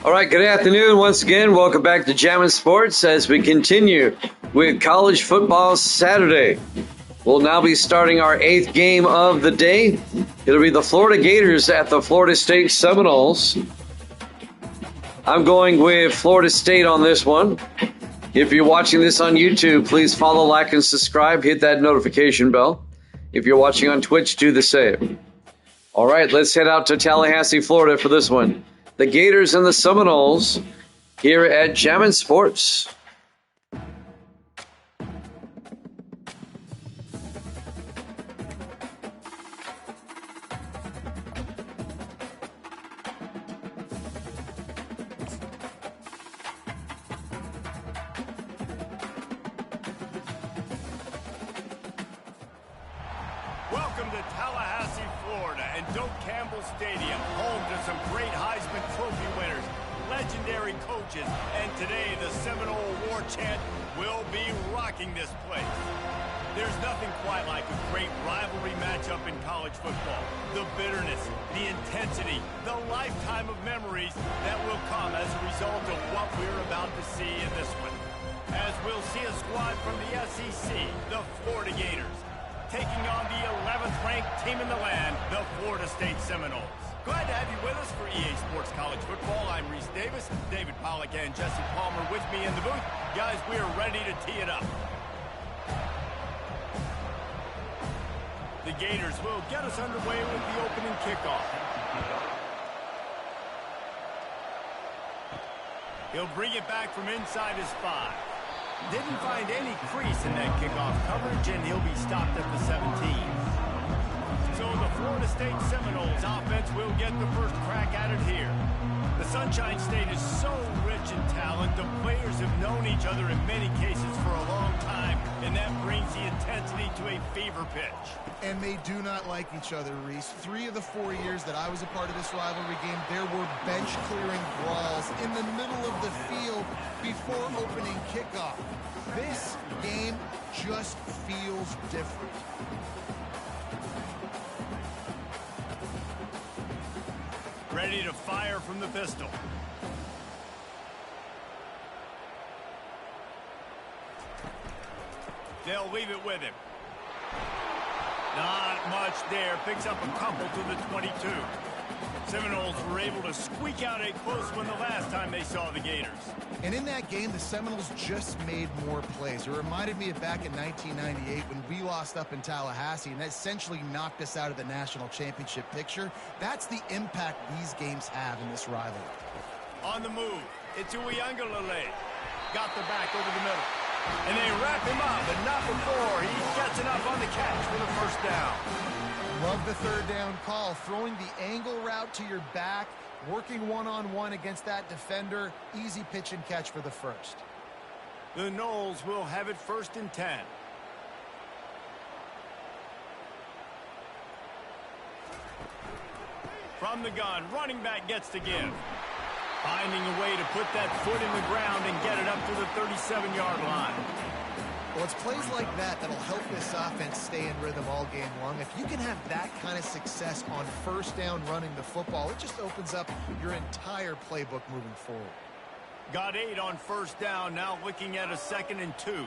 All right, good afternoon once again. Welcome back to Jammin' Sports as we continue with College Football Saturday. We'll now be starting our 8th game of the day. It'll be the Florida Gators at the Florida State Seminoles. I'm going with Florida State on this one. If you're watching this on YouTube, please follow, like, and subscribe. Hit that notification bell. If you're watching on Twitch, do the same. All right, let's head out to Tallahassee, Florida for this one. The Gators and the Seminoles here at Jammin' Sports. Welcome to Tallahassee, Florida, and Doak Campbell Stadium, home to some great Heisman Trophy winners, legendary coaches, and today the Seminole War Chant will be rocking this place. There's nothing quite like a great rivalry matchup in college football. The bitterness, the intensity, the lifetime of memories that will come as a result of what we're about to see in this one. As we'll see a squad from the SEC, the Florida Gators, taking on the 11th ranked team in the land, the Florida State Seminoles. Glad to have you with us for EA Sports College Football. I'm Reese Davis, David Pollack and Jesse Palmer with me in the booth. Guys, we are ready to tee it up. The Gators will get us underway with the opening kickoff. He'll bring it back from inside his 5. Didn't find any crease in that kickoff coverage, and he'll be stopped at the 17. So the Florida State Seminoles offense will get the first crack at it here. The Sunshine State is so rich in talent. The players have known each other in many cases for a long time, and that brings the intensity to a fever pitch. And they do not like each other, Reese. 3 of the 4 years that I was a part of this rivalry game, there were bench-clearing brawls in the middle of the field before opening kickoff. This game just feels different. Ready to fire from the pistol. They'll leave it with him. Not much there. Picks up a couple to the 22. Seminoles were able to squeak out a close one the last time they saw the Gators. And in that game, the Seminoles just made more plays. It reminded me of back in 1998 when we lost up in Tallahassee, and that essentially knocked us out of the national championship picture. That's the impact these games have in this rivalry. On the move, it's Uiagalelei. Got the back over the middle. And they wrap him up, but not before he gets enough on the catch for the first down. Love the third down call, throwing the angle route to your back, working one-on-one against that defender. Easy pitch and catch for the first. The Noles will have it 1st and 10. From the gun, running back gets to give. Finding a way to put that foot in the ground and get it up to the 37-yard line. Well, it's plays like that that'll help this offense stay in rhythm all game long. If you can have that kind of success on first down running the football, it just opens up your entire playbook moving forward. Got 8 on first down, now looking at a 2nd and 2.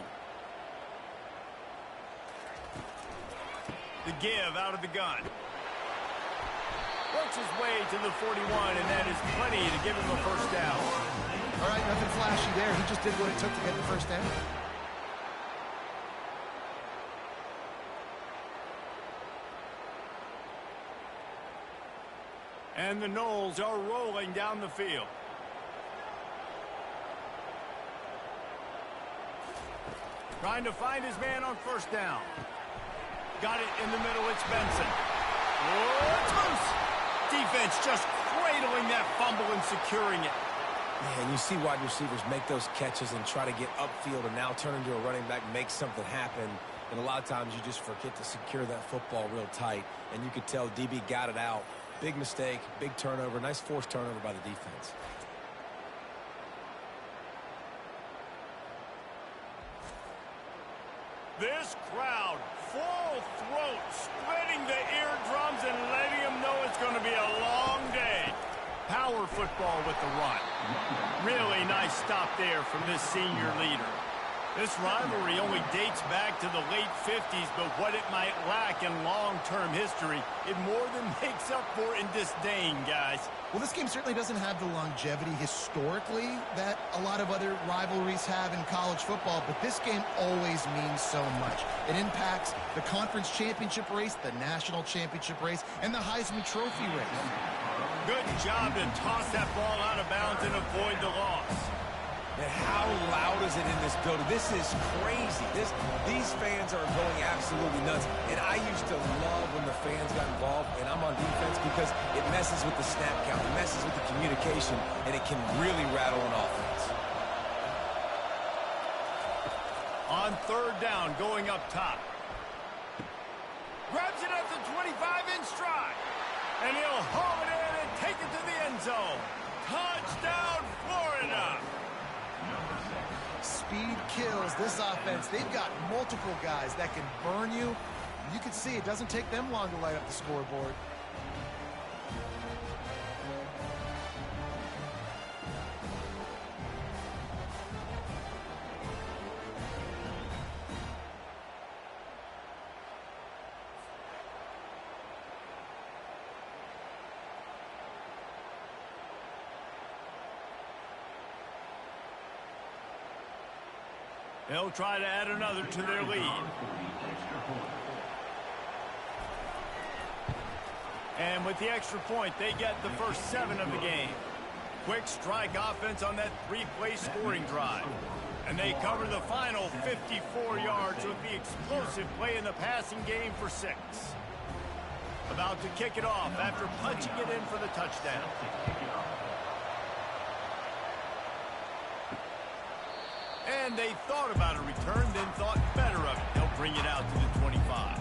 The give out of the gun. Works his way to the 41, and that is plenty to give him a first down. All right, nothing flashy there. He just did what it took to get the first down. And the Noles are rolling down the field. Trying to find his man on first down. Got it in the middle, it's Benson. Oh, it's loose. Defense just cradling that fumble and securing it. Yeah, and you see wide receivers make those catches and try to get upfield and now turn into a running back, make something happen. And a lot of times you just forget to secure that football real tight. And you could tell DB got it out. Big mistake, big turnover, nice forced turnover by the defense. This crowd full throat, splitting the eardrums and letting them know it's going to be a long day. Power football with the run. Really nice stop there from this senior leader. This rivalry only dates back to the late 50s, but what it might lack in long-term history, it more than makes up for in disdain, guys. Well, this game certainly doesn't have the longevity historically that a lot of other rivalries have in college football, but this game always means so much. It impacts the conference championship race, the national championship race, and the Heisman Trophy race. Good job to toss that ball out of bounds and avoid the loss. And how loud is it in this building? This is crazy. These fans are going absolutely nuts. And I used to love when the fans got involved, and I'm on defense because it messes with the snap count, it messes with the communication, and it can really rattle an offense. On third down, going up top. Grabs it at the 25-inch stride. And he'll haul it in and take it to the end zone. Touchdown, Florida! Speed kills this offense. They've got multiple guys that can burn you. You can see it doesn't take them long to light up the scoreboard. They'll try to add another to their lead. And with the extra point, they get the first 7 of the game. Quick strike offense on that 3-play scoring drive. And they cover the final 54 yards with the explosive play in the passing game for 6. About to kick it off after punching it in for the touchdown. And they thought about a return, then thought better of it. They'll bring it out to the 25.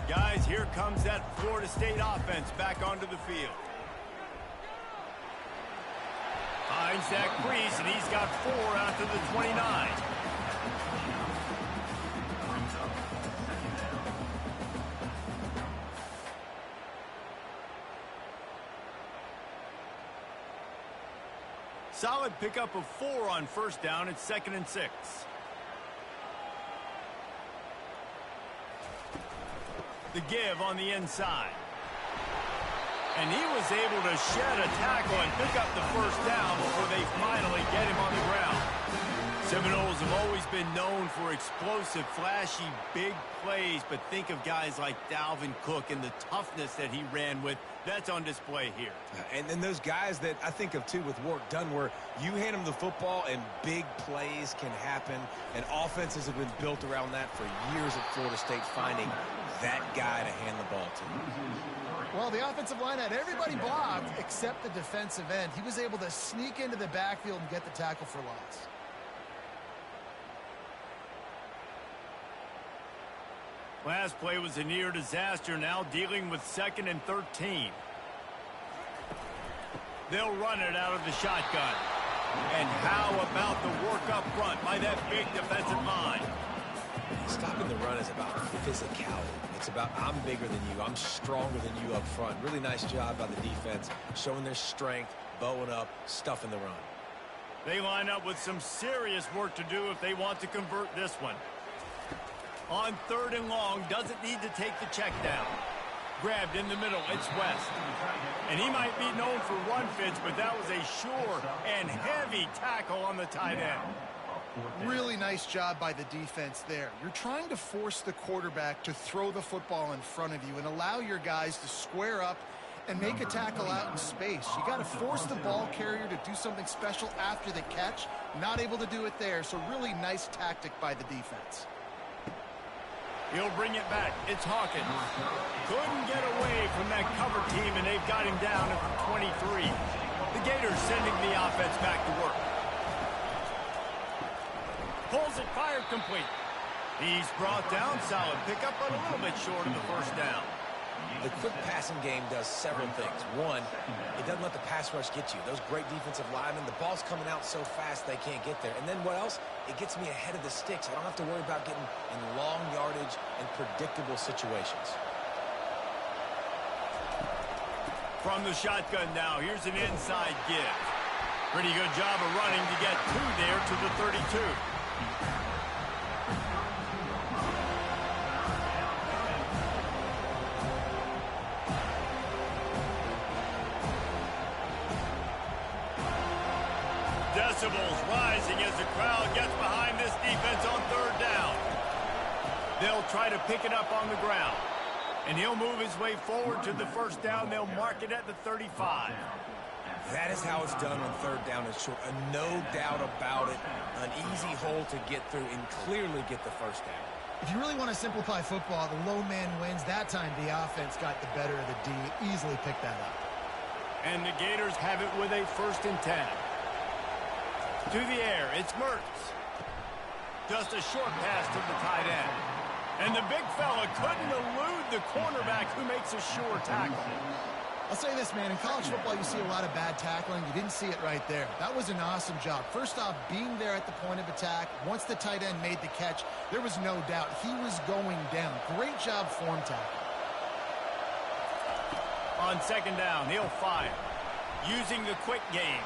Guys, here comes that Florida State offense back onto the field. Finds that crease, and he's got 4 out to the 29. Solid pickup of 4 on first down. It's 2nd and 6. The give on the inside. And he was able to shed a tackle and pick up the first down before they finally get him on the ground. Seminoles have always been known for explosive, flashy, big plays, but think of guys like Dalvin Cook and the toughness that he ran with. That's on display here. And then those guys that I think of, too, with Warrick Dunn, where you hand them the football and big plays can happen, and offenses have been built around that for years at Florida State, finding that guy to hand the ball to. Well, the offensive line had everybody blocked except the defensive end. He was able to sneak into the backfield and get the tackle for loss. Last play was a near disaster, now dealing with 2nd and 13. They'll run it out of the shotgun. And how about the work up front by that big defensive line? Stopping the run is about physicality. It's about I'm bigger than you, I'm stronger than you up front. Really nice job by the defense, showing their strength, bowing up, stuffing the run. They line up with some serious work to do if they want to convert this one. On 3rd and long, doesn't need to take the check down. Grabbed in the middle, it's West. And he might be known for run fits, but that was a sure and heavy tackle on the tight end. Really nice job by the defense there. You're trying to force the quarterback to throw the football in front of you and allow your guys to square up and make a tackle out in space. You got to force the ball carrier to do something special after the catch. Not able to do it there, so really nice tactic by the defense. He'll bring it back. It's Hawkins. Couldn't get away from that cover team, and they've got him down at the 23. The Gators sending the offense back to work. Pulls it, fired complete. He's brought down, solid pickup, but a little bit short of the first down. The quick passing game does several things. One, it doesn't let the pass rush get you. Those great defensive linemen, the ball's coming out so fast they can't get there. And then what else? It gets me ahead of the sticks. I don't have to worry about getting in long yardage and predictable situations. From the shotgun now, here's an inside give. Pretty good job of running to get 2 there to the 32. Decibels rising as the crowd gets behind this defense on 3rd down. They'll try to pick it up on the ground. And he'll move his way forward to the 1st down. They'll mark it at the 35. That is how it's done on 3rd down and short. No doubt about it. An easy hole to get through and clearly get the 1st down. If you really want to simplify football, the low man wins. That time the offense got the better of the D. Easily picked that up. And the Gators have it with a 1st and 10. To the air, it's Mertz. Just a short pass to the tight end. And the big fella couldn't elude the cornerback who makes a sure tackle. I'll say this, man. In college football, you see a lot of bad tackling. You didn't see it right there. That was an awesome job. First off, being there at the point of attack. Once the tight end made the catch, there was no doubt he was going down. Great job form tackle. On 2nd down, he'll fire. Using the quick game.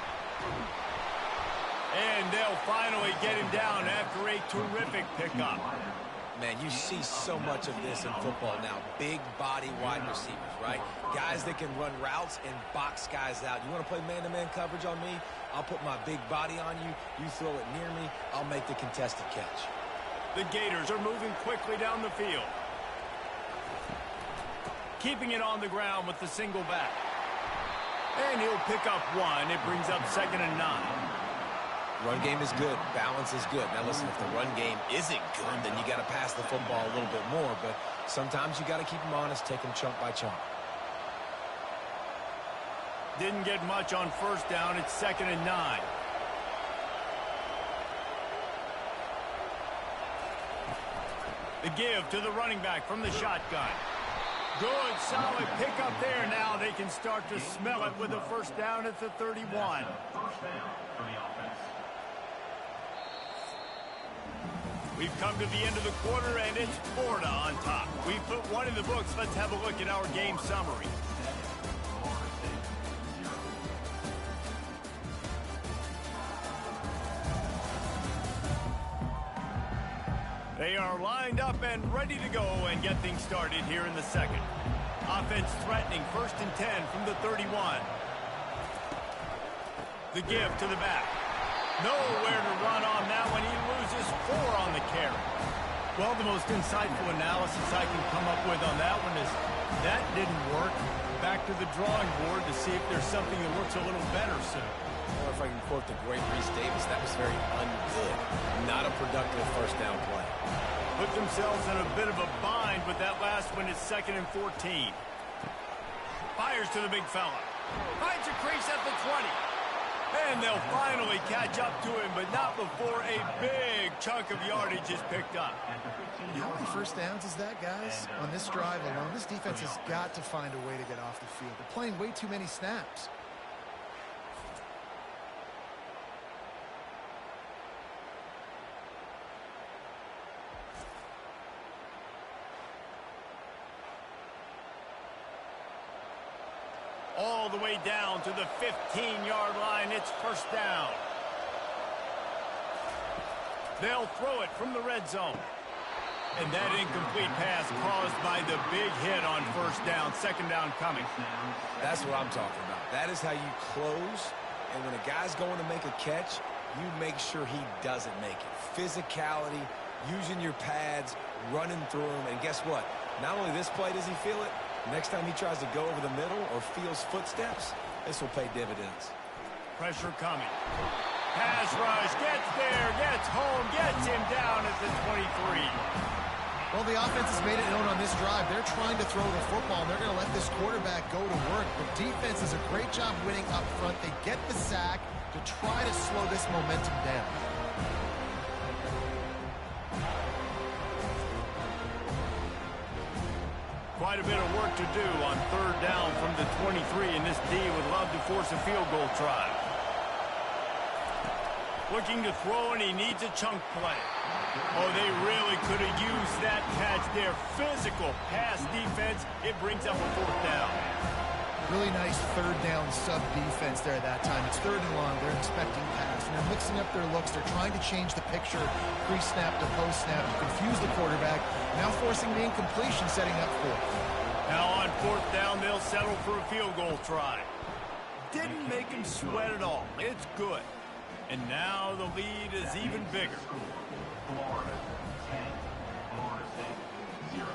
And they'll finally get him down after a terrific pickup. Man, you see so much of this in football now. Big body wide receivers, right? Guys that can run routes and box guys out. You want to play man-to-man coverage on me? I'll put my big body on you. You throw it near me, I'll make the contested catch. The Gators are moving quickly down the field. Keeping it on the ground with the single back. And he'll pick up 1. It brings up 2nd and 9. Run game is good. Balance is good. Now, listen, if the run game isn't good, then you got to pass the football a little bit more. But sometimes you got to keep them honest, take them chunk by chunk. Didn't get much on 1st down. It's 2nd and 9. The give to the running back from the shotgun. Good, solid pickup there. Now they can start to smell it with a 1st down at the 31. We've come to the end of the quarter, and it's Florida on top. We put 1 in the books. Let's have a look at our game summary. They are lined up and ready to go and get things started here in the 2nd. Offense threatening, 1st and 10 from the 31. The give to the back. Nowhere to run on that one. He loses 4 on the carry. Well, the most insightful analysis I can come up with on that one is that didn't work. Back to the drawing board to see if there's something that works a little better soon. Or if I can quote the great Reese Davis, that was very ungood. Not a productive 1st down play. Put themselves in a bit of a bind, but that last one is 2nd and 14. Fires to the big fella. Finds a crease at the 20. And they'll finally catch up to him, but not before a big chunk of yardage is picked up. How many 1st downs is that, guys? On this drive alone, this defense has got to find a way to get off the field. They're playing way too many snaps. All the way down to the 15-yard line. It's 1st down. They'll throw it from the red zone. And that incomplete pass caused by the big hit on 1st down. 2nd down coming. That's what I'm talking about. That is how you close. And when a guy's going to make a catch, you make sure he doesn't make it. Physicality, using your pads, running through him. And guess what? Not only this play does he feel it, next time he tries to go over the middle or feels footsteps, this will pay dividends. Pressure coming. Pass rush, gets there, gets home, gets him down at the 23. Well, the offense has made it known on this drive. They're trying to throw the football, and they're going to let this quarterback go to work. The defense does a great job winning up front. They get the sack to try to slow this momentum down. Quite a bit of work to do on third down from the 23, and this D would love to force a field goal try. Looking to throw, and he needs a chunk play. Oh, they really could have used that catch there. Physical pass defense. It brings up a fourth down. Really nice third down sub defense there that time. It's third and long. They're expecting pass, and they're mixing up their looks. They're trying to change the picture pre-snap to post-snap to confuse the quarterback. Now forcing the incompletion, setting up fourth. Now on fourth down, they'll settle for a field goal try. Didn't make him sweat at all. It's good. And now the lead is even bigger. Florida 10, Florida State 0.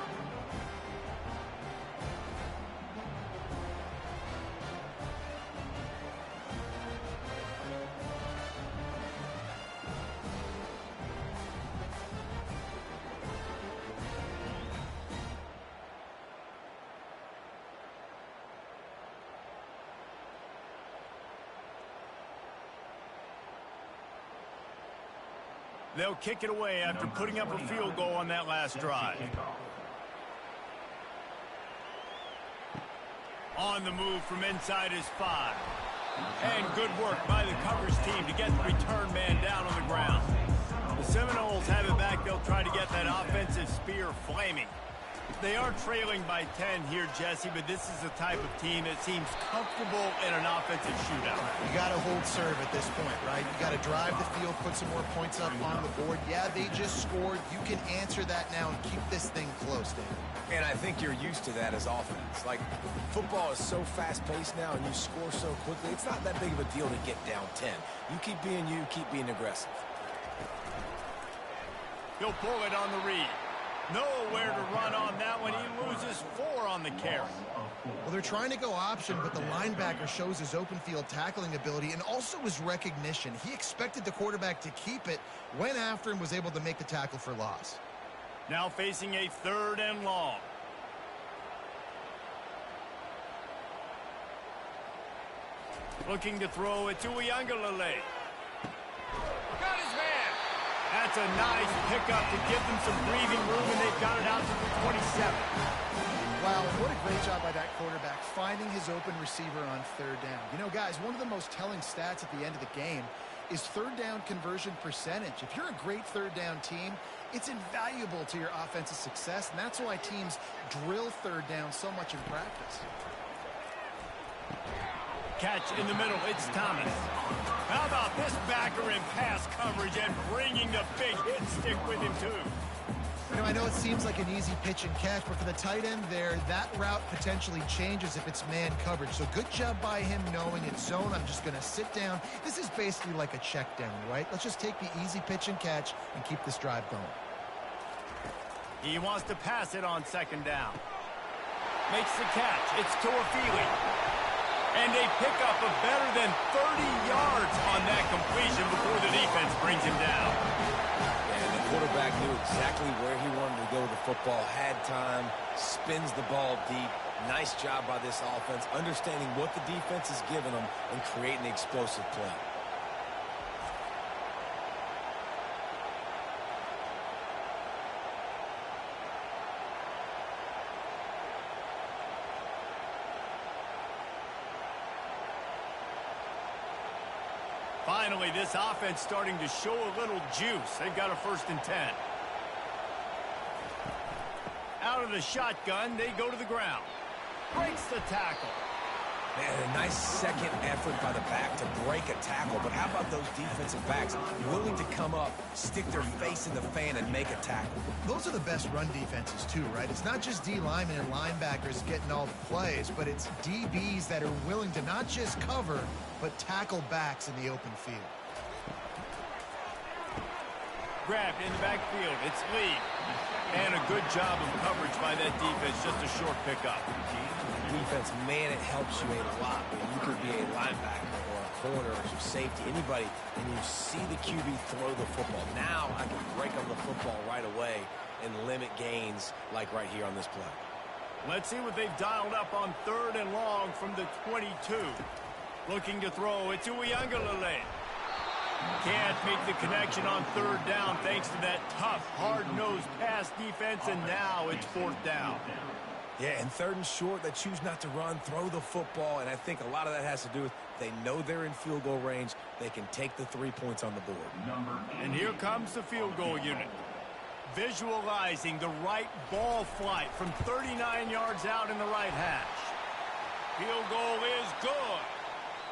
They'll kick it away after putting up a field goal on that last drive. On the move from inside his 5. And good work by the coverage team to get the return man down on the ground. The Seminoles have it back. They'll try to get that offensive spear flaming. They are trailing by 10 here, Jesse, but this is the type of team that seems comfortable in an offensive shootout. You got to hold serve at this point, right? You got to drive the field, put some more points up on the board. Yeah, they just scored. You can answer that now and keep this thing close, Dan. And I think you're used to that as offense. Like, football is so fast-paced now and you score so quickly, it's not that big of a deal to get down 10. You keep being you, keep being aggressive. He'll pull it on the read. Nowhere to run on that one. He loses 4 on the carry. Well, they're trying to go option, but the linebacker shows his open field tackling ability and also his recognition. He expected the quarterback to keep it, went after him, was able to make the tackle for loss. Now facing a third and long. Looking to throw it to Uiagalelei. Got his man. That's a nice pickup to give them some breathing room, and they've got it out to the 27. Wow, what a great job by that quarterback, finding his open receiver on third down. You know, guys, one of the most telling stats at the end of the game is third down conversion percentage. If you're a great third down team, it's invaluable to your offensive success, and that's why teams drill third down so much in practice. Catch in the middle. It's Thomas. How about this backer in pass coverage and bringing the big hit stick with him, too? You know, I know it seems like an easy pitch and catch, but for the tight end there, that route potentially changes if it's man coverage. So good job by him knowing it's zone. I'm just going to sit down. This is basically like a check down, right? Let's just take the easy pitch and catch and keep this drive going. He wants to pass it on second down. Makes the catch. It's Toafili. And they pick up a better than 30 yards on that completion before the defense brings him down. And the quarterback knew exactly where he wanted to go with the football, had time, spins the ball deep. Nice job by this offense, understanding what the defense is giving them and creating the explosive play. Finally, this offense starting to show a little juice. They've got a 1st and 10. Out of the shotgun, they go to the ground. Breaks the tackle. Man, a nice second effort by the back to break a tackle. But how about those defensive backs willing to come up, stick their face in the fan, and make a tackle? Those are the best run defenses, too, right? It's not just D linemen and linebackers getting all the plays, but it's DBs that are willing to not just cover, but tackle backs in the open field. Grabbed in the backfield. It's Lee. And a good job of coverage by that defense. Just a short pickup. Defense, man, it helps you a lot when you could be a linebacker or a corner or some safety, anybody, and you see the QB throw the football. Now I can break on the football right away and limit gains like right here on this play. Let's see what they've dialed up on 3rd and long from the 22. Looking to throw it to Uiagalelei. Can't make the connection on 3rd down thanks to that tough, hard-nosed pass defense, and now it's 4th down. Yeah, and 3rd and short, they choose not to run, throw the football, and I think a lot of that has to do with they know they're in field goal range. They can take the 3 points on the board. And here comes the field goal unit. Visualizing the right ball flight from 39 yards out in the right hash. Field goal is good.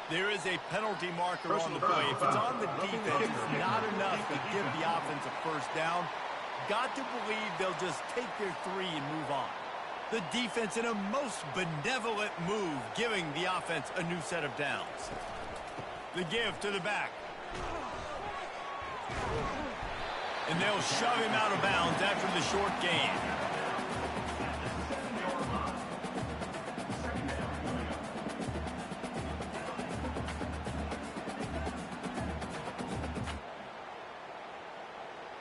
There is a penalty marker on the play. If it's on the defense, it's not enough to give the offense a first down. Got to believe they'll just take their 3 and move on. The defense in a most benevolent move, giving the offense a new set of downs. The give to the back. And they'll shove him out of bounds after the short gain.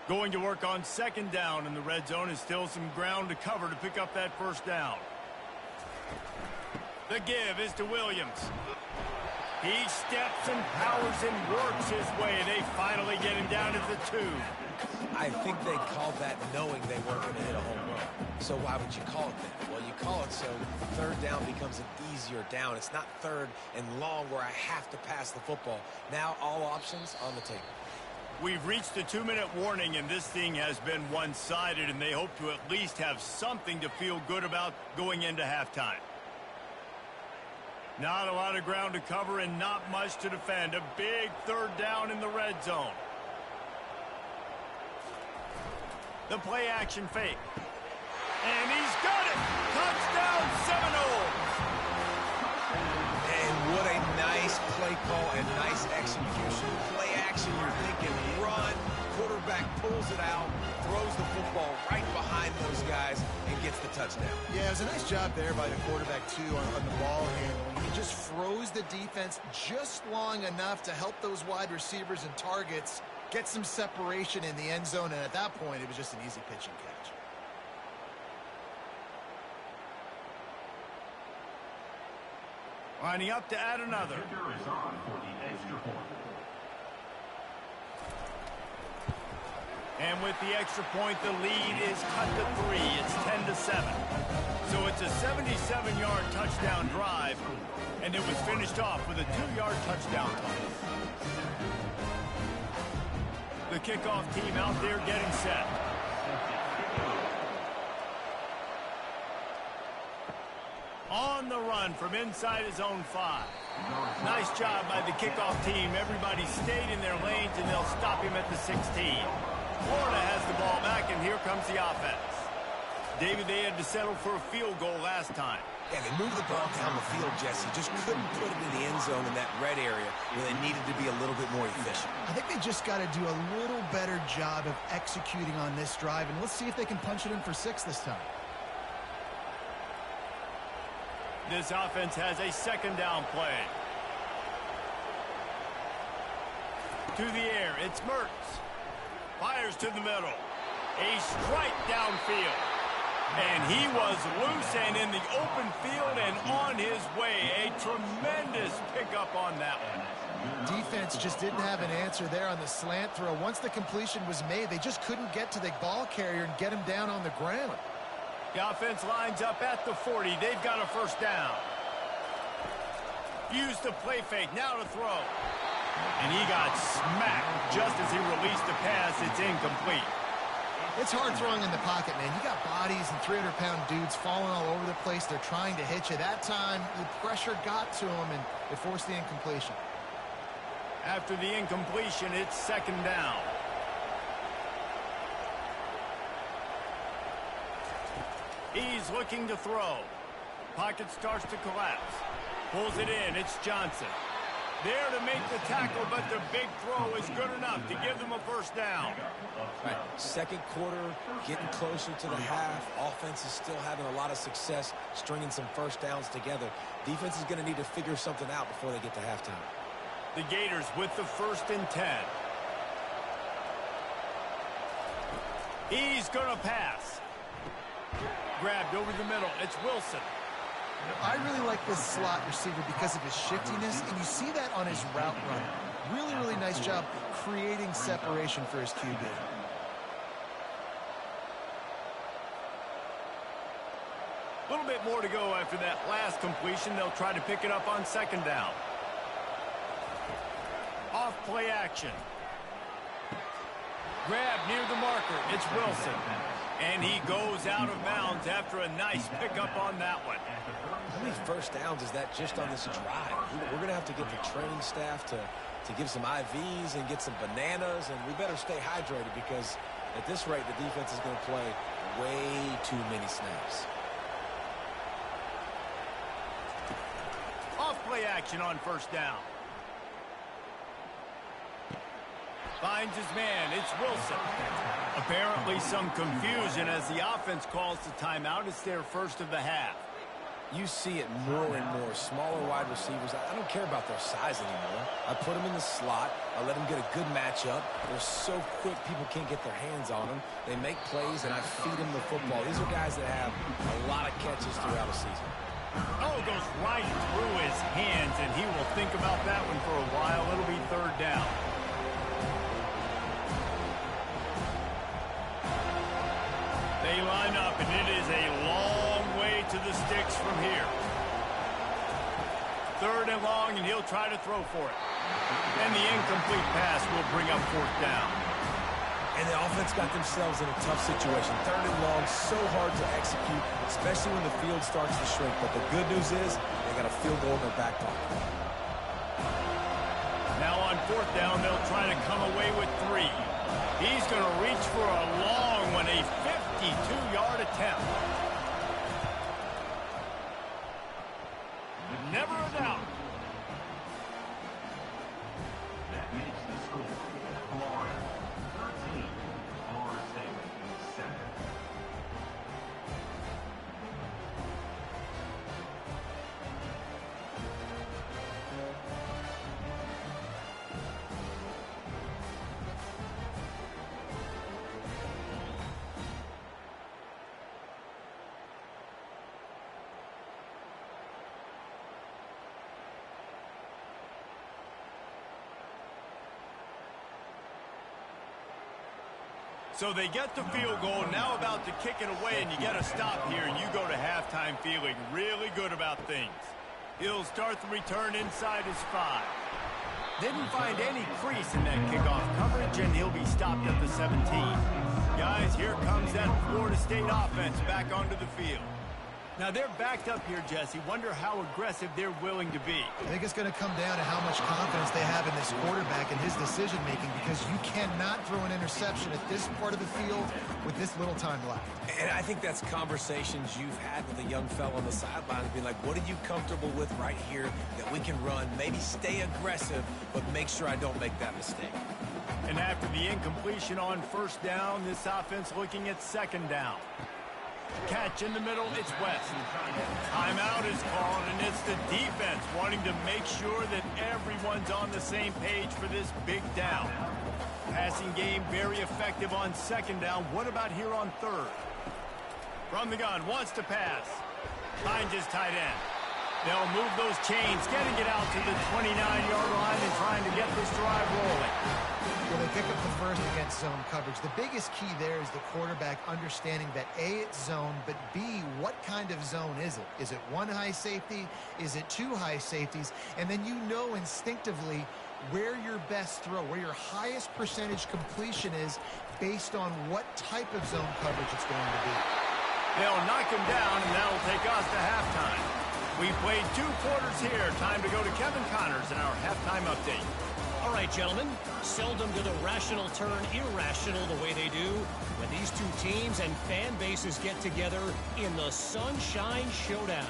Going to work on 2nd down in the red zone is still some ground to cover to pick up that first down. The give is to Williams. He steps and powers and works his way. They finally get him down at the 2. I think they called that knowing they weren't going to hit a home run. So why would you call it that? Well, you call it so 3rd down becomes an easier down. It's not 3rd and long where I have to pass the football. Now all options on the table. We've reached the 2-minute warning, and this thing has been one-sided, and they hope to at least have something to feel good about going into halftime. Not a lot of ground to cover and not much to defend. A big 3rd down in the red zone. The play action fake. And he's got it! Touchdown Seminoles! And what a nice play call and nice execution. Play action, you're thinking run. Quarterback pulls it out, throws the football right behind those guys, and gets the touchdown. Yeah, it was a nice job there by the quarterback, too, on the ball handling. He just froze the defense just long enough to help those wide receivers and targets get some separation in the end zone, and at that point, it was just an easy pitch and catch. Lining up to add another. Kicker is on for the extra point. And with the extra point, the lead is cut to 3. It's 10-7. So it's a 77-yard touchdown drive, and it was finished off with a 2-yard touchdown toss. The kickoff team out there getting set. On the run from inside his own 5. Nice job by the kickoff team. Everybody stayed in their lanes, and they'll stop him at the 16. Florida has the ball back, and here comes the offense. David, they had to settle for a field goal last time. Yeah, they moved the ball down the field, Jesse. Just couldn't put it in the end zone in that red area where they needed to be a little bit more efficient. I think they just got to do a little better job of executing on this drive, and let's see if they can punch it in for 6 this time. This offense has a 2nd down play. To the air, it's Mertz. Fires to the middle. A strike downfield. And he was loose and in the open field and on his way. A tremendous pickup on that one. Defense just didn't have an answer there on the slant throw. Once the completion was made, they just couldn't get to the ball carrier and get him down on the ground. The offense lines up at the 40. They've got a first down. Use the play fake. Now to throw. And he got smacked just as he released the pass. It's incomplete. It's hard throwing in the pocket, man. You got bodies and 300-pound dudes falling all over the place. They're trying to hit you. That time, the pressure got to him, and it forced the incompletion. After the incompletion, it's 2nd down. He's looking to throw. Pocket starts to collapse. Pulls it in. It's Johnson. There to make the tackle, but the big throw is good enough to give them a first down. Right. 2nd quarter, getting closer to the half. Offense is still having a lot of success stringing some first downs together. Defense is going to need to figure something out before they get to halftime. The Gators with the 1st and 10. He's going to pass. Grabbed over the middle. It's Wilson. I really like this slot receiver because of his shiftiness, and you see that on his route run. Really, really nice job creating separation for his QB. A little bit more to go after that last completion. They'll try to pick it up on second down. Off play action. Grab near the marker. It's Wilson. And he goes out of bounds after a nice pickup on that one. How many first downs is that just on this drive? We're going to have to get the training staff to give some IVs and get some bananas, and we better stay hydrated because at this rate, the defense is going to play way too many snaps. Off play action on first down. Finds his man. It's Wilson. Apparently some confusion as the offense calls the timeout. It's their first of the half. You see it more and more. Smaller wide receivers, I don't care about their size anymore. I put them in the slot. I let them get a good matchup. They're so quick, people can't get their hands on them. They make plays, and I feed them the football. These are guys that have a lot of catches throughout a season. Oh, goes right through his hands, and he will think about that one for a while. It'll be third down. They line up, and it is a long way to the sticks from here. Third and long, and he'll try to throw for it. And the incomplete pass will bring up fourth down. And the offense got themselves in a tough situation. Third and long, so hard to execute, especially when the field starts to shrink. But the good news is they got a field goal in their back pocket. Now on fourth down, they'll try to come away with 3. He's going to reach for a long one, a 52-yard attempt. Never a doubt. That makes the score Florida 13, Florida State 7. So they get the field goal, now about to kick it away, and you get a stop here, and you go to halftime feeling really good about things. He'll start the return inside his 5. Didn't find any crease in that kickoff coverage, and he'll be stopped at the 17. Guys, here comes that Florida State offense back onto the field. Now they're backed up here, Jesse. Wonder how aggressive they're willing to be. I think it's going to come down to how much confidence they have in this quarterback and his decision-making, because you cannot throw an interception at this part of the field with this little time left. And I think that's conversations you've had with a young fellow on the sidelines, being like, what are you comfortable with right here that we can run? Maybe stay aggressive, but make sure I don't make that mistake. And after the incompletion on first down, this offense looking at second down. Catch in the middle, it's West. Timeout is called, and it's the defense wanting to make sure that everyone's on the same page for this big down. Passing game very effective on second down. What about here on third? From the gun, wants to pass. Finds his tight end. They'll move those chains, getting it out to the 29-yard line and trying to get this drive rolling. Well, they pick up the first against zone coverage. The biggest key there is the quarterback understanding that A, it's zone, but B, what kind of zone is it? Is it one high safety? Is it two high safeties? And then you know instinctively where your best throw, where your highest percentage completion is based on what type of zone coverage it's going to be. They'll knock him down, and that'll take us to halftime. We played 2 quarters here. Time to go to Kevin Connors in our halftime update. All right, gentlemen, seldom do the rational turn irrational the way they do when these two teams and fan bases get together in the Sunshine Showdown.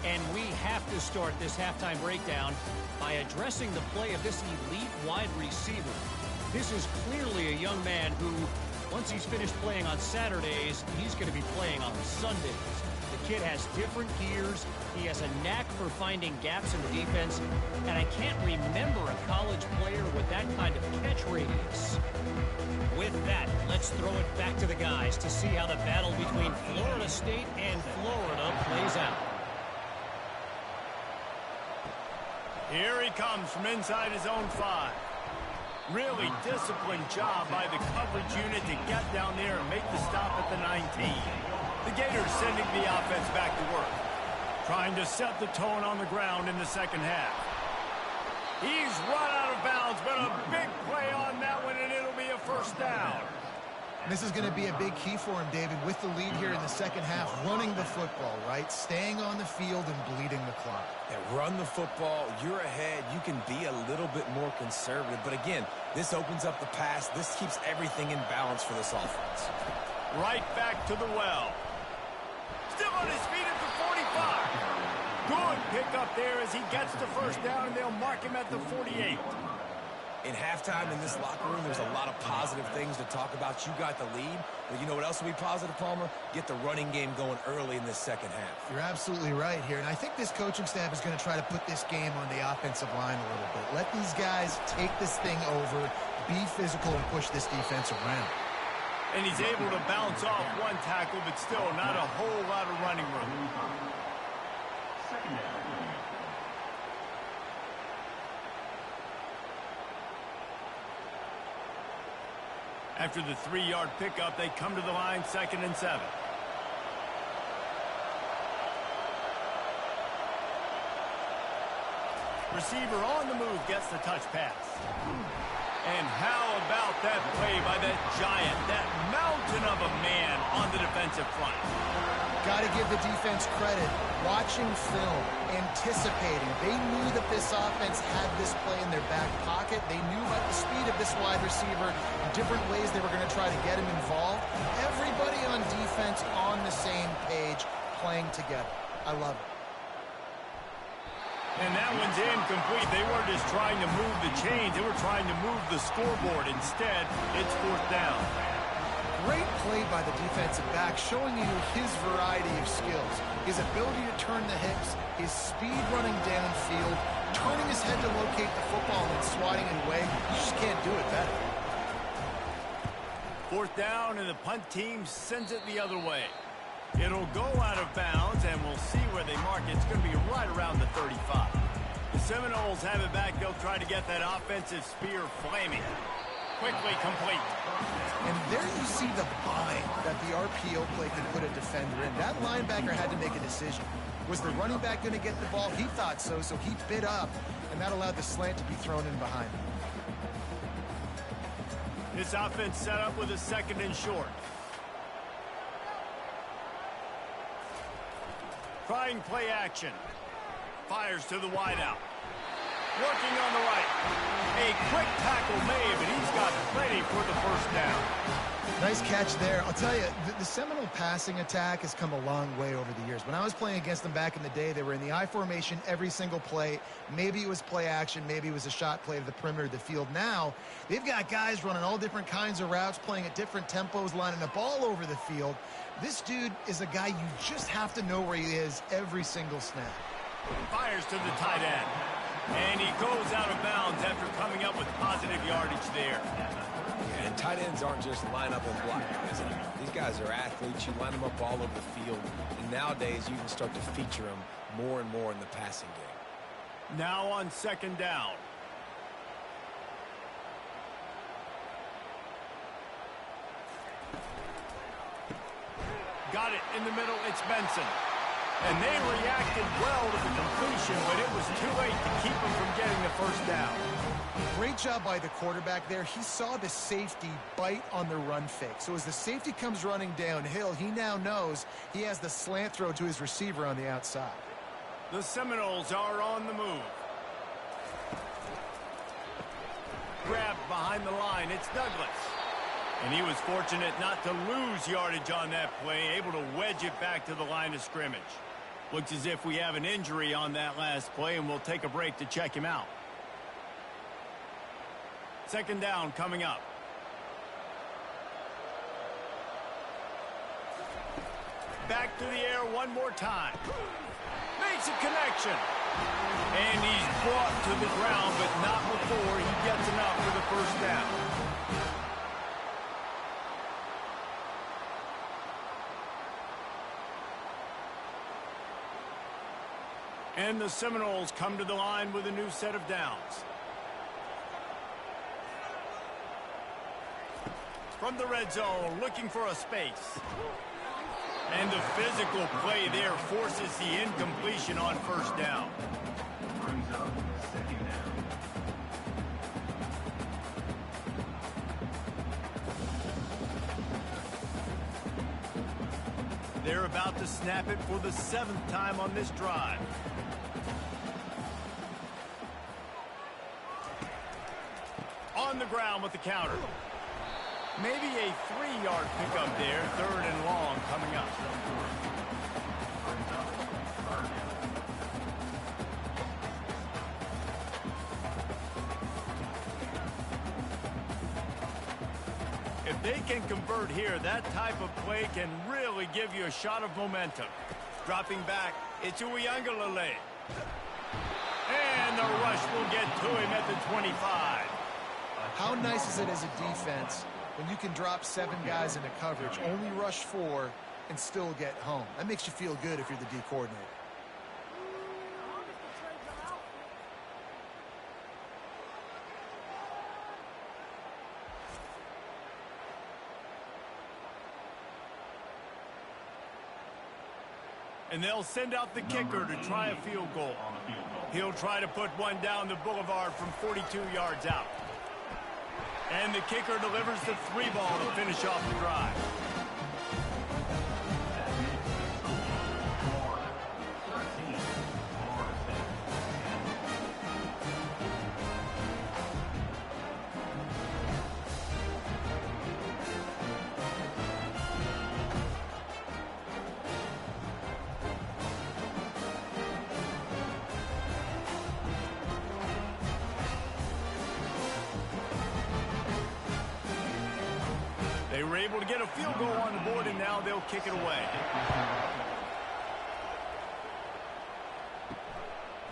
And we have to start this halftime breakdown by addressing the play of this elite wide receiver. This is clearly a young man who, once he's finished playing on Saturdays, he's going to be playing on Sundays. The kid has different gears. He has a knack for finding gaps in the defense. And I can't remember a college player with that kind of catch radius. With that, let's throw it back to the guys to see how the battle between Florida State and Florida plays out. Here he comes from inside his own 5. Really disciplined job by the coverage unit to get down there and make the stop at the 19. The Gators sending the offense back to work. Trying to set the tone on the ground in the second half. He's run out of bounds, but a big play on that one, and it'll be a first down. This is going to be a big key for him, David, with the lead here in the second half, running the football, right? Staying on the field and bleeding the clock. Yeah, run the football, you're ahead, you can be a little bit more conservative. But again, this opens up the pass. This keeps everything in balance for this offense. Right back to the well. Still on his feet at the 45. Good pickup there as he gets the first down, and they'll mark him at the 48. In halftime in this locker room, there's a lot of positive things to talk about. You got the lead, but you know what else will be positive, Palmer? Get the running game going early in this second half. You're absolutely right here, and I think this coaching staff is going to try to put this game on the offensive line a little bit. Let these guys take this thing over, be physical, and push this defense around. And he's able to bounce off one tackle, but still not a whole lot of running room. Second down. After the 3-yard pickup, they come to the line 2nd and 7. Receiver on the move gets the touch pass. And how about that play by that giant, that mountain of a man on the defensive front? Got to give the defense credit. Watching film, anticipating. They knew that this offense had this play in their back pocket. They knew about the speed of this wide receiver and different ways they were going to try to get him involved. Everybody on defense on the same page, playing together. I love it. And that one's incomplete. They weren't just trying to move the chains. They were trying to move the scoreboard. Instead, it's 4th down. Great play by the defensive back, showing you his variety of skills. His ability to turn the hips, his speed running downfield, turning his head to locate the football and swatting it away. You just can't do it better. 4th down, and the punt team sends it the other way. It'll go out of bounds, and we'll see where they mark it. It's going to be right around the 35. The Seminoles have it back. They'll try to get that offensive spear flaming. Quickly complete. And there you see the bind that the RPO play can put a defender in. That linebacker had to make a decision. Was the running back going to get the ball? He thought so, so he bid up, and that allowed the slant to be thrown in behind him. This offense set up with a 2nd and short. Trying play action. Fires to the wideout. Working on the right. A quick tackle made, but he's got plenty for the first down. Nice catch there. I'll tell you, the Seminole passing attack has come a long way over the years. When I was playing against them back in the day, they were in the I formation every single play. Maybe it was play action. Maybe it was a shot play to the perimeter of the field. Now, they've got guys running all different kinds of routes, playing at different tempos, lining up all over the field. This dude is a guy you just have to know where he is every single snap. Fires to the tight end. And he goes out of bounds after coming up with positive yardage there. And tight ends aren't just line up and block guys. These guys are athletes. You line them up all over the field. And nowadays, you can start to feature them more and more in the passing game. Now on 2nd down. Got it in the middle. It's Benson. And they reacted well to the completion, but it was too late to keep them from getting the first down. Great job by the quarterback there. He saw the safety bite on the run fake. So as the safety comes running downhill, he now knows he has the slant throw to his receiver on the outside. The Seminoles are on the move. Grabbed behind the line. It's Douglas. And he was fortunate not to lose yardage on that play, able to wedge it back to the line of scrimmage. Looks as if we have an injury on that last play, and we'll take a break to check him out. 2nd down coming up. Back to the air one more time. Makes a connection. And he's brought to the ground, but not before he gets enough for the first down. And the Seminoles come to the line with a new set of downs. From the red zone, looking for a space. And the physical play there forces the incompletion on first down. Brings up second down. They're about to snap it for the 7th time on this drive. On the ground with the counter. Maybe a 3-yard pickup there. 3rd and long coming up. If they can convert here, that type of play can really give you a shot of momentum. Dropping back, it's Uiagalelei. And the rush will get to him at the 25. How nice is it as a defense when you can drop 7 guys into coverage, only rush 4, and still get home? That makes you feel good if you're the D coordinator. And they'll send out the kicker to try a field goal. He'll try to put one down the boulevard from 42 yards out. And the kicker delivers the 3 ball to finish off the drive. They were able to get a field goal on the board, and now they'll kick it away.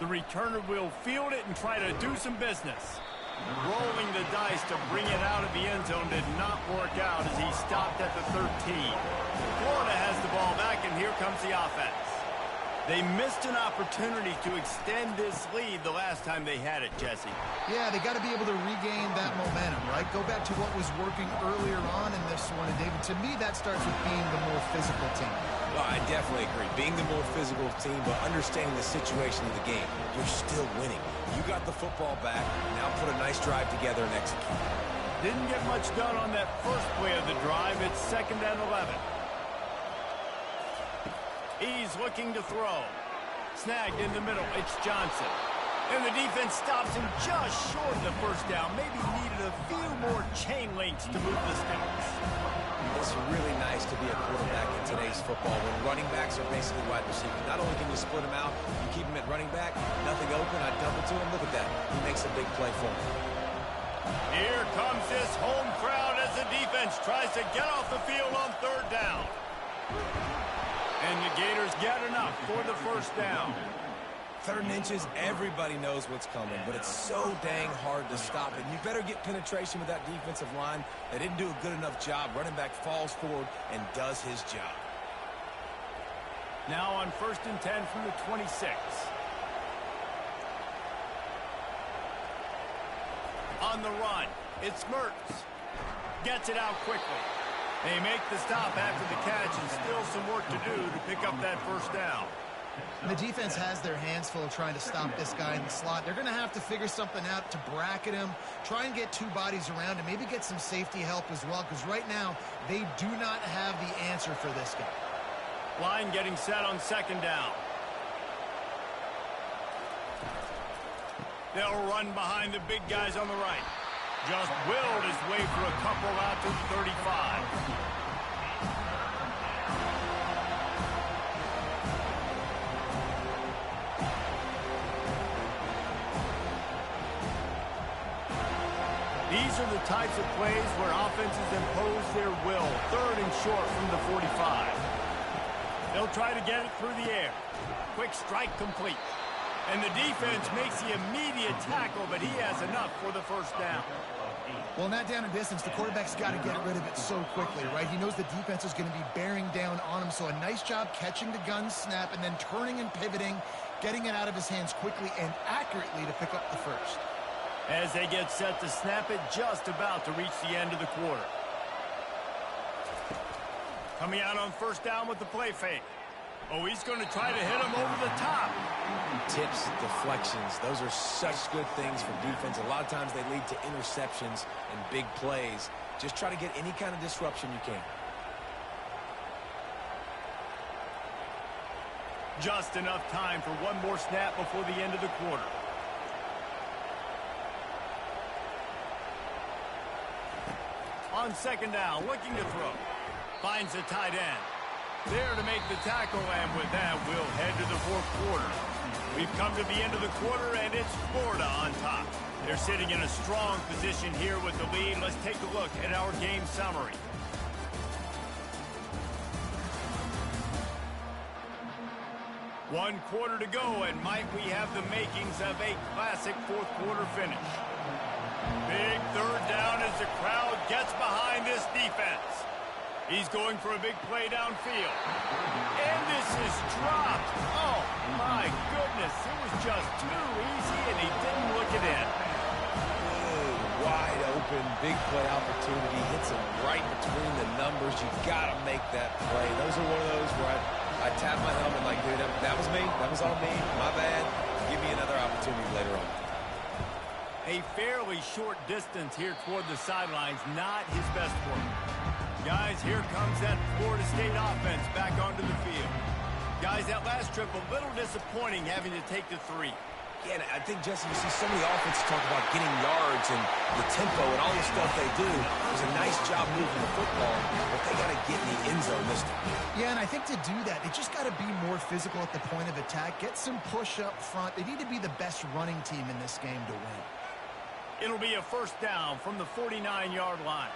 The returner will field it and try to do some business. Rolling the dice to bring it out of the end zone did not work out as he stopped at the 13. Florida has the ball back, and here comes the offense. They missed an opportunity to extend this lead the last time they had it, Jesse. Yeah, they got to be able to regain that momentum, right? Go back to what was working earlier on in this one. And, David, to me, that starts with being the more physical team. Well, I definitely agree. Being the more physical team, but understanding the situation of the game. You're still winning. You got the football back. Now put a nice drive together and execute. Didn't get much done on that first play of the drive. It's 2nd and 11. He's looking to throw. Snagged in the middle. It's Johnson. And the defense stops him just short of the first down. Maybe needed a few more chain links to move the sticks. It's really nice to be a quarterback in today's football when running backs are basically wide receivers. Not only can you split them out, you keep them at running back, nothing open, I dump it to him. Look at that. He makes a big play for me. Here comes this home crowd as the defense tries to get off the field on 3rd down. And the Gators get enough for the first down. 3rd and inches, everybody knows what's coming, but it's so dang hard to stop it. You better get penetration with that defensive line. They didn't do a good enough job. Running back falls forward and does his job. Now on 1st and 10 from the 26. On the run, it's Mertz. Gets it out quickly. They make the stop after the catch, and still some work to do to pick up that first down. And the defense has their hands full trying to stop this guy in the slot. They're going to have to figure something out to bracket him, try and get 2 bodies around him, maybe get some safety help as well, because right now they do not have the answer for this guy. Line getting set on 2nd down. They'll run behind the big guys on the right. Just willed his way for a couple out to the 35. These are the types of plays where offenses impose their will. 3rd and short from the 45. They'll try to get it through the air. Quick strike complete. And the defense makes the immediate tackle, but he has enough for the first down. Well, in that down and distance, the quarterback's got to get rid of it so quickly, right? He knows the defense is going to be bearing down on him, so a nice job catching the gun snap and then turning and pivoting, getting it out of his hands quickly and accurately to pick up the first. As they get set to snap it, just about to reach the end of the quarter. Coming out on first down with the play fake. Oh, he's going to try to hit him over the top. Tips, deflections, those are such good things for defense. A lot of times they lead to interceptions and big plays. Just try to get any kind of disruption you can. Just enough time for one more snap before the end of the quarter. On second down, looking to throw. Finds the tight end. There to make the tackle, and with that, we'll head to the fourth quarter. We've come to the end of the quarter, and it's Florida on top. They're sitting in a strong position here with the lead. Let's take a look at our game summary. One quarter to go, and might we have the makings of a classic fourth quarter finish. Big third down as the crowd gets behind this defense. He's going for a big play downfield. And this is dropped. Oh, my goodness. It was just too easy, and he didn't look it in. Wide open, big play opportunity. Hits him right between the numbers. You got to make that play. Those are one of those where I tap my helmet like, dude, that was me. That was all me. My bad. Give me another opportunity later on. A fairly short distance here toward the sidelines. Not his best work. Guys, here comes that Florida State offense back onto the field. Guys, that last trip a little disappointing having to take the 3. Yeah, and I think, Jesse, you see so many offenses talk about getting yards and the tempo and all the stuff they do. It was a nice job moving the football, but they got to get in the end zone this time. Yeah, and I think to do that, they just got to be more physical at the point of attack, get some push up front. They need to be the best running team in this game to win. It'll be a first down from the 49-yard line.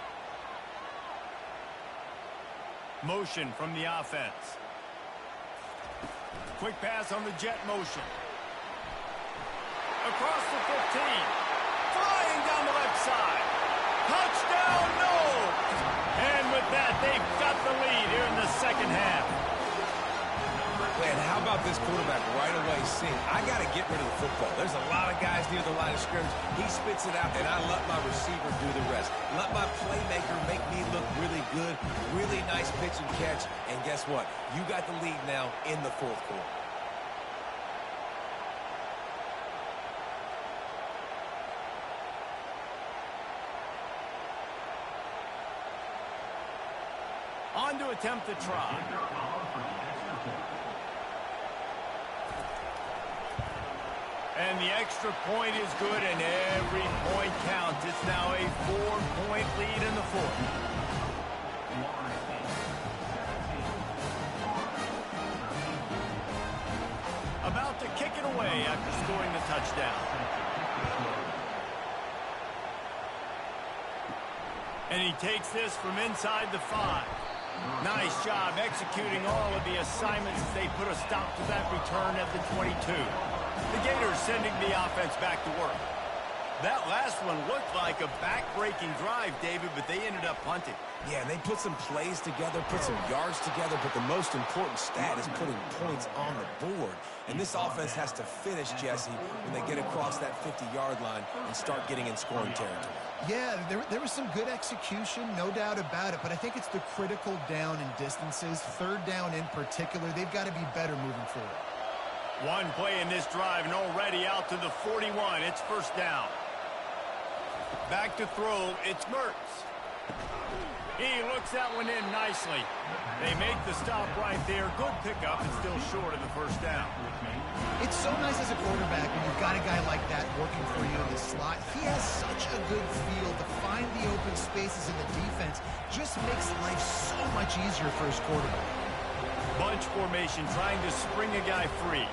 Motion from the offense. Quick pass on the jet motion. Across the 15. Flying down the left side. Touchdown, no! And with that, they've got the lead here in the second half. Man, how about this quarterback right away seeing, I got to get rid of the football. There's a lot of guys near the line of scrimmage. He spits it out, and I let my receiver do the rest. Let my playmaker make me look really good. Really nice pitch and catch. And guess what? You got the lead now in the fourth quarter. On to attempt the try. And the extra point is good, and every point counts. It's now a 4-point lead in the fourth. About to kick it away after scoring the touchdown. And he takes this from inside the 5. Nice job executing all of the assignments as they put a stop to that return at the 22. The Gators sending the offense back to work. That last one looked like a back-breaking drive, David, but they ended up punting. Yeah, they put some plays together, put some yards together, but the most important stat is putting points on the board. And this offense has to finish, Jesse, when they get across that 50-yard line and start getting in scoring territory. Yeah, there was some good execution, no doubt about it, but I think it's the critical down and distances, third down in particular. They've got to be better moving forward. One play in this drive and already out to the 41. It's first down. Back to throw. It's Mertz. He looks that one in nicely. They make the stop right there. Good pickup and still short of the first down. It's so nice as a quarterback when you've got a guy like that working for you in the slot. He has such a good feel to find the open spaces in the defense. Just makes life so much easier for his quarterback. Bunch formation trying to spring a guy free.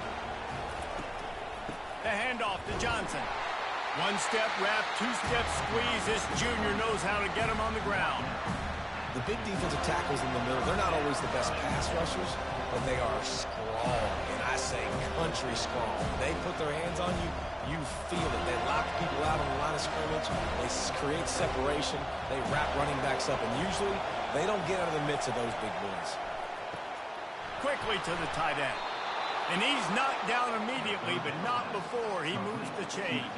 The handoff to Johnson. One-step wrap, two-step squeeze. This junior knows how to get him on the ground. The big defensive tackles in the middle, they're not always the best pass rushers, but they are strong, and I say country strong. They put their hands on you, you feel it. They lock people out on the line of scrimmage. They create separation. They wrap running backs up, and usually they don't get out of the midst of those big boys. Quickly to the tight end. And he's knocked down immediately, but not before he moves the chains.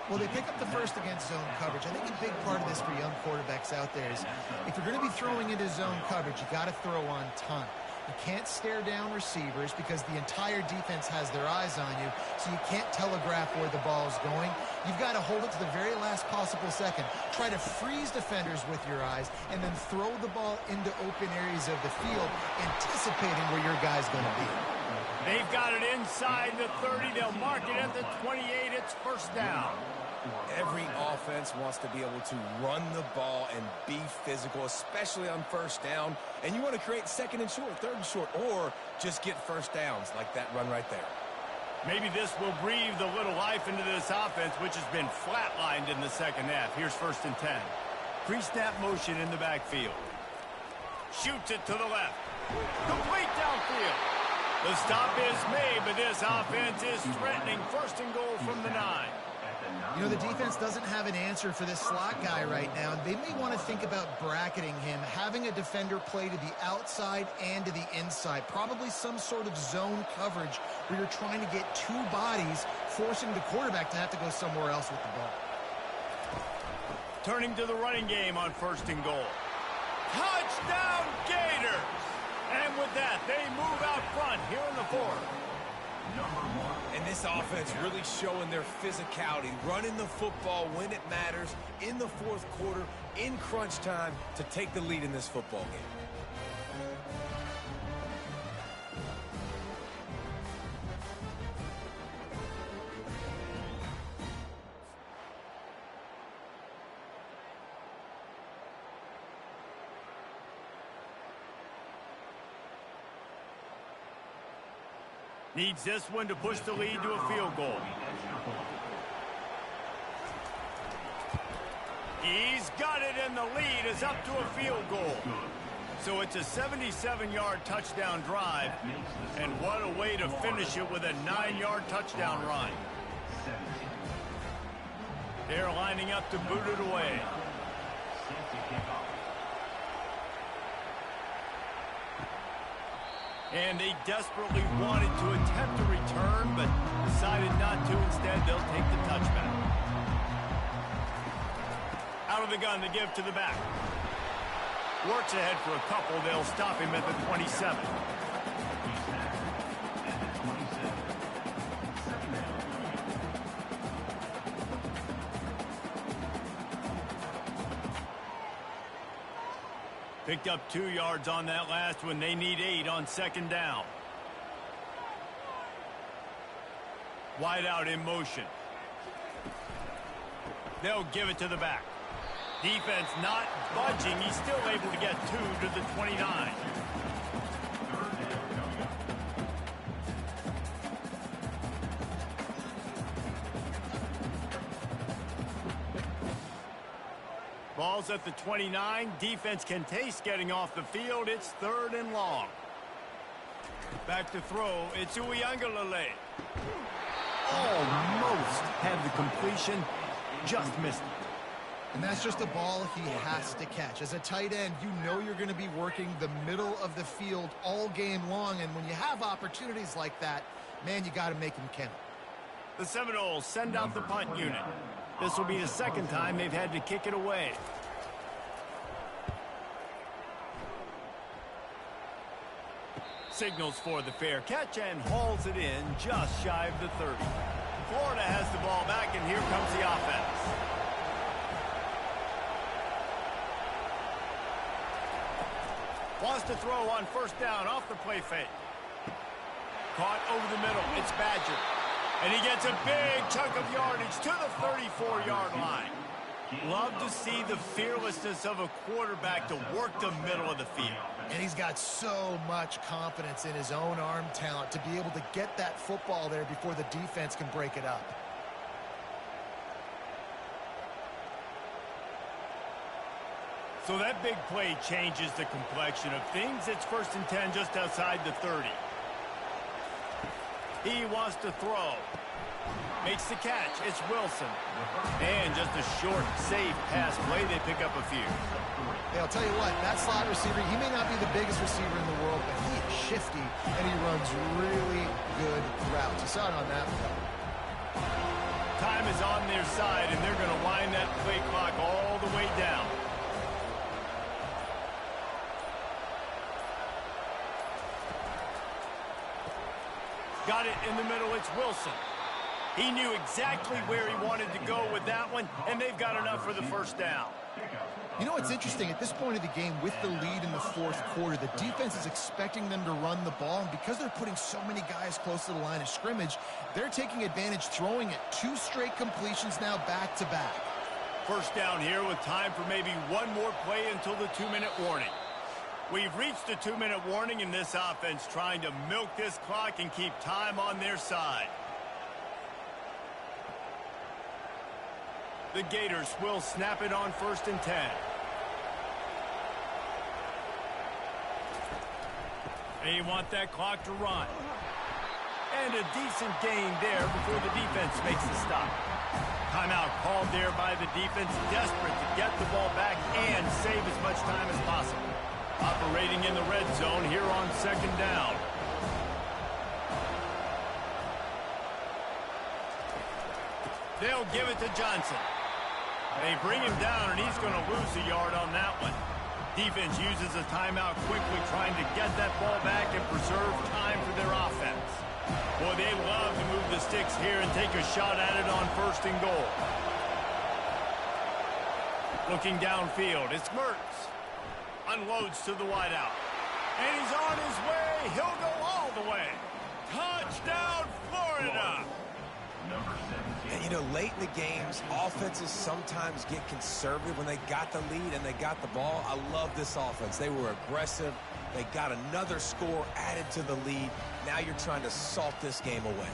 Well, they pick up the first against zone coverage. I think a big part of this for young quarterbacks out there is if you're going to be throwing into zone coverage, you got to throw on time. You can't stare down receivers because the entire defense has their eyes on you, so you can't telegraph where the ball's going. You've got to hold it to the very last possible second. Try to freeze defenders with your eyes, and then throw the ball into open areas of the field, anticipating where your guy's going to be. They've got it inside the 30. They'll mark it at the 28. It's first down. Every offense wants to be able to run the ball and be physical, especially on first down. And you want to create second and short, third and short, or just get first downs like that run right there. Maybe this will breathe a little life into this offense, which has been flatlined in the second half. Here's first and 10. Pre-snap motion in the backfield. Shoots it to the left. Complete downfield. The stop is made, but this offense is threatening first and goal from the 9. You know, the defense doesn't have an answer for this slot guy right now, and they may want to think about bracketing him, having a defender play to the outside and to the inside, probably some sort of zone coverage where you're trying to get two bodies, forcing the quarterback to have to go somewhere else with the ball. Turning to the running game on first and goal. Touchdown Gators! And with that, they move out front here in the fourth. And this offense really showing their physicality, running the football when it matters, in the fourth quarter, in crunch time, to take the lead in this football game. Needs this one to push the lead to a field goal. He's got it, and the lead is up to a field goal. So it's a 77-yard touchdown drive, and what a way to finish it with a 9-yard touchdown run. They're lining up to boot it away. And they desperately wanted to attempt a return, but decided not to. Instead, they'll take the touchback. Out of the gun to give to the back. Works ahead for a couple. They'll stop him at the 27. Picked up 2 yards on that last one. They need 8 on second down. Wide out in motion. They'll give it to the back. Defense not budging. He's still able to get 2 to the 29. Ball's at the 29. Defense can taste getting off the field. It's 3rd and long. Back to throw. It's Uiagalelei. Almost had the completion. Just missed it. And that's just a ball he has to catch. As a tight end, you know you're going to be working the middle of the field all game long. And when you have opportunities like that, man, you got to make them count. The Seminoles send out the punt unit. This will be the second time they've had to kick it away. Signals for the fair catch and hauls it in just shy of the 30. Florida has the ball back, and here comes the offense. Wants to throw on first down off the play fake. Caught over the middle. It's Badger. And he gets a big chunk of yardage to the 34-yard line. Love to see the fearlessness of a quarterback to work the middle of the field. And he's got so much confidence in his own arm talent to be able to get that football there before the defense can break it up. So that big play changes the complexion of things. It's 1st and 10 just outside the 30. He wants to throw. Makes the catch. It's Wilson. And just a short, safe pass play. They pick up a few. Hey, I'll tell you what, that slot receiver, he may not be the biggest receiver in the world, but he is shifty, and he runs really good routes. You saw it on that play. Time is on their side, and they're going to wind that play clock all the way down. Got it in the middle. It's Wilson. He knew exactly where he wanted to go with that one, and they've got enough for the first down. You know what's interesting? At this point of the game, with the lead in the fourth quarter, the defense is expecting them to run the ball, and because they're putting so many guys close to the line of scrimmage, they're taking advantage, throwing it 2 straight completions now back-to-back. First down here with time for maybe one more play until the 2-minute warning. We've reached the 2-minute warning in this offense, trying to milk this clock and keep time on their side. The Gators will snap it on 1st and 10. They want that clock to run. And a decent gain there before the defense makes the stop. Timeout called there by the defense, desperate to get the ball back and save as much time as possible. Operating in the red zone here on 2nd down. They'll give it to Johnson. They bring him down, and he's going to lose a yard on that one. Defense uses a timeout quickly, trying to get that ball back and preserve time for their offense. Boy, they love to move the sticks here and take a shot at it on 1st and goal. Looking downfield, it's Mertz. Unloads to the wideout. And he's on his way. He'll go all the way. Touchdown, Florida! And, you know, late in the games, offenses sometimes get conservative when they got the lead and they got the ball. I love this offense. They were aggressive. They got another score added to the lead. Now you're trying to salt this game away.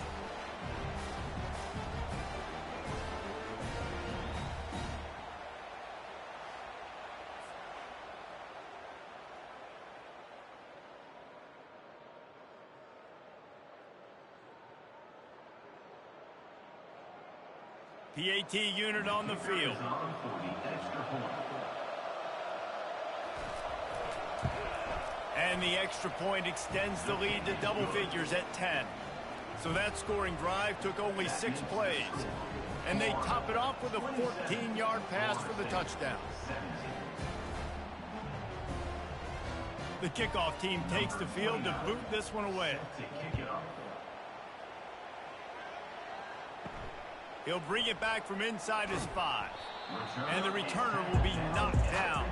PAT unit on the field. And the extra point extends the lead to double figures at 10. So that scoring drive took only 6 plays. And they top it off with a 14-yard pass for the touchdown. The kickoff team takes the field to boot this one away. He'll bring it back from inside his 5. And the returner will be knocked down.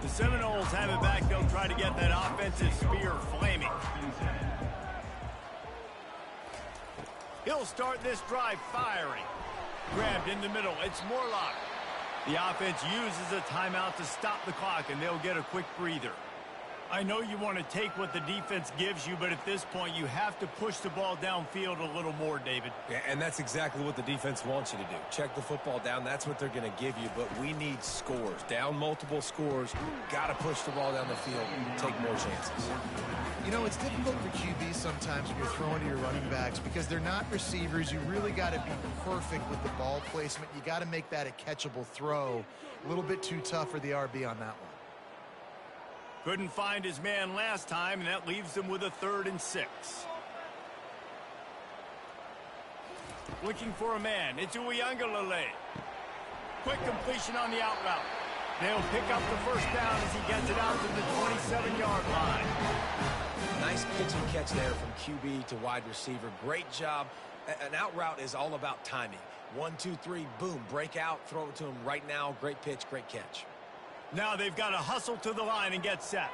The Seminoles have it back. They'll try to get that offensive spear flaming. He'll start this drive firing. Grabbed in the middle. It's Morlock. The offense uses a timeout to stop the clock, and they'll get a quick breather. I know you want to take what the defense gives you, but at this point, you have to push the ball downfield a little more, David. Yeah, and that's exactly what the defense wants you to do. Check the football down. That's what they're going to give you, but we need scores. Down multiple scores. Got to push the ball down the field. Take more chances. You know, it's difficult for QBs sometimes when you're throwing to your running backs because they're not receivers. You really got to be perfect with the ball placement. You got to make that a catchable throw. A little bit too tough for the RB on that one. Couldn't find his man last time, and that leaves him with a 3rd and 6. Looking for a man. It's Uiagalelei. Quick completion on the out route. They'll pick up the first down as he gets it out to the 27-yard line. Nice pitch and catch there from QB to wide receiver. Great job. An out route is all about timing. 1, 2, 3, boom, break out, throw it to him right now. Great pitch, great catch. Now they've got to hustle to the line and get set.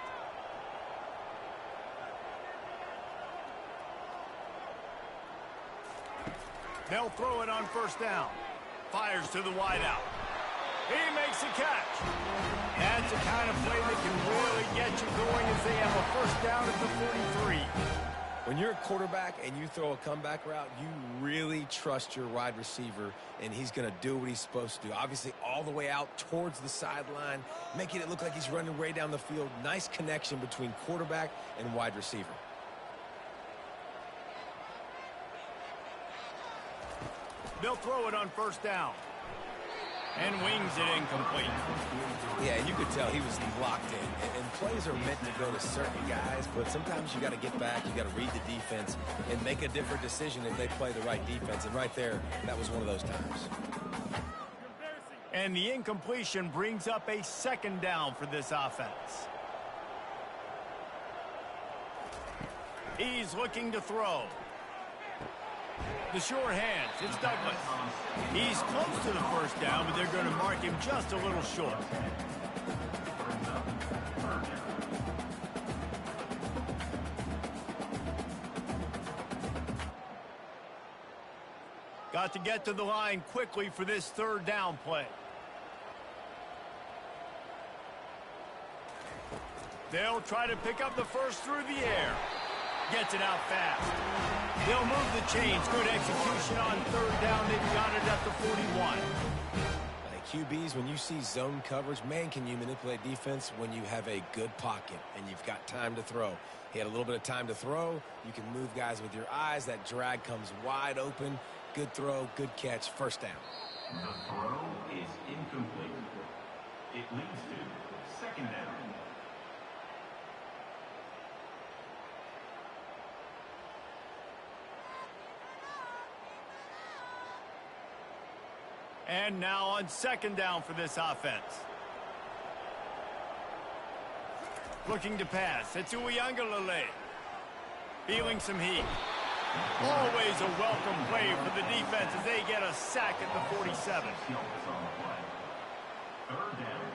They'll throw it on first down. Fires to the wideout. He makes a catch. That's the kind of play that can really get you going as they have a first down at the 43. When you're a quarterback and you throw a comeback route, you really trust your wide receiver, and he's going to do what he's supposed to do. Obviously, all the way out towards the sideline, making it look like he's running way down the field. Nice connection between quarterback and wide receiver. They'll throw it on first down. And wings it incomplete. Yeah, you could tell he was locked in. And plays are meant to go to certain guys, but sometimes you got to get back, you got to read the defense, and make a different decision if they play the right defense. And right there, that was one of those times. And the incompletion brings up a second down for this offense. He's looking to throw. The short hands, it's Douglas. He's close to the first down, but they're going to mark him just a little short. Got to get to the line quickly for this third down play. They'll try to pick up the first through the air. Gets it out fast. They'll move the chains. Good execution on third down. They've got it at the 41. QBs, when you see zone coverage, man, can you manipulate defense when you have a good pocket and you've got time to throw. He had a little bit of time to throw. You can move guys with your eyes. That drag comes wide open. Good throw, good catch, first down. The throw is incomplete. It leads to second down. And now on second down for this offense. Looking to pass. It's Uiagalelei. Feeling some heat. Always a welcome play for the defense as they get a sack at the 47. Third down.